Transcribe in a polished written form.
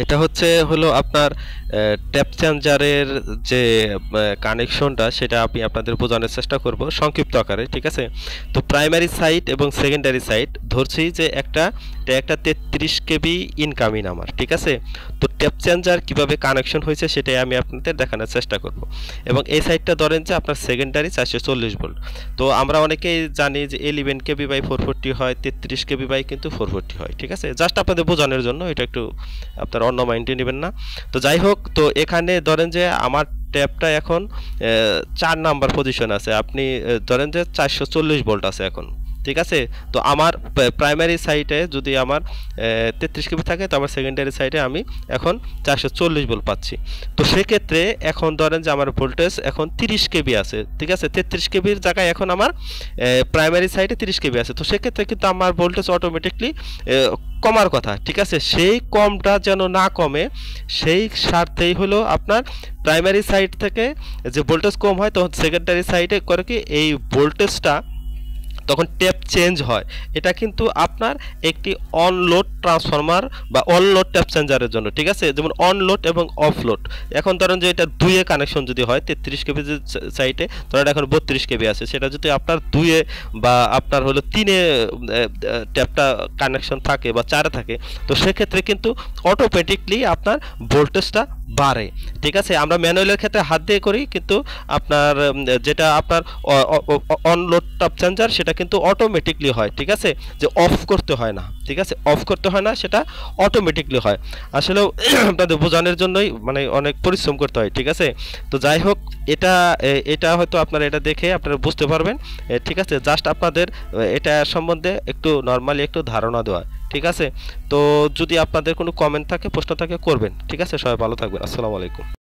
এটা হলো আপনার ট্যাপ চেঞ্জারের যে কানেকশনটা, সেটা আমি আপনাদের বোঝানোর চেষ্টা করব সংক্ষিপ্ত আকারে। ঠিক আছে, তো প্রাইমারি সাইট এবং সেকেন্ডারি সাইট ধরছি যে একটা 33 কেবি ইনকামিং আমার। ঠিক আছে, তো ট্যাপ চেঞ্জার কীভাবে কানেকশন হয়েছে সেটাই আমি আপনাদের দেখানোর চেষ্টা করব। এবং এই সাইটটা ধরেন যে আপনার সেকেন্ডারি 440 ভোল্ট। তো আমরা অনেকেই জানি যে 11 কেবি বাই 440 হয়, 33 কেবি বাই কিন্তু 440 হয়। ঠিক আছে, জাস্ট আপনাদের বোঝানোর জন্য, এটা একটু আপনারা অন্য মাইন্ডে নেবেন না। তো যাই হোক, তো এখানে ধরেন যে আমার ট্যাপটা এখন 4 নাম্বার পজিশন আছে। আপনি ধরেন যে 440 ভোল্ট আছে এখন। ঠিক আছে, তো আমার প্রাইমারি সাইটে যদি আমার 33 কেবি থাকে, তো আমার সেকেন্ডারি সাইটে আমি এখন 440 ভোল্ট পাচ্ছি। তো সেক্ষেত্রে এখন ধরেন যে আমার ভোল্টেজ এখন 30 কেবি আছে। ঠিক আছে, 33 কেবির জায়গায় এখন আমার প্রাইমারি সাইটে 30 কেবি আছে। তো সেক্ষেত্রে কিন্তু আমার ভোল্টেজ অটোমেটিকলি কমার কথা। ঠিক আছে, সেই কমটা যেন না কমে, সেই স্বার্থেই হলো আপনার প্রাইমারি সাইড থেকে যে ভোল্টেজ কম হয়, তখন সেকেন্ডারি সাইডে করে কি এই ভোল্টেজটা তখন ট্যাপ চেঞ্জ হয়। এটা কিন্তু আপনার একটি অন লোড ট্রান্সফরমার বা অন লোড ট্যাপ চেঞ্জারের জন্য। ঠিক আছে, যেমন অন লোড এবং অফ লোড। এখন ধরেন যে এটা 2 এ কানেকশন যদি হয়, 33 কেবি সাইটে ধরেন এখন 32 কেবি আছে, সেটা যদি আপনার 2 এ বা আপনার 3 এ ট্যাপটা কানেকশন থাকে বা 4 এ থাকে, তো সেক্ষেত্রে কিন্তু অটোমেটিকলি আপনার ভোল্টেজটা বাড়ে। ঠিক আছে, আমরা ম্যানুয়ালের ক্ষেত্রে হাত দিয়ে করি, কিন্তু আপনার যেটা আপনার অন লোড ট্যাপ চেঞ্জার, সেটা কিন্তু অটোমেটিকলি হয়। ঠিক আছে, যে অফ করতে হয় না। ঠিক আছে, অফ করতে হয় না, সেটা অটোমেটিকলি হয়। আসলেও আপনাদের বোঝানোর জন্যই মানে অনেক পরিশ্রম করতে হয়। ঠিক আছে, তো যাই হোক, এটা এটা হয়তো আপনারা এটা দেখে আপনারা বুঝতে পারবেন। ঠিক আছে, জাস্ট আপনাদের এটা সম্বন্ধে একটু নর্মালি একটু ধারণা দেওয়া। ঠিক আছে, তো যদি আপনাদের কোনো কমেন্ট থাকে, প্রশ্ন থাকে, করবেন। ঠিক আছে, সবাই ভালো থাকবেন। আসসালামু আলাইকুম।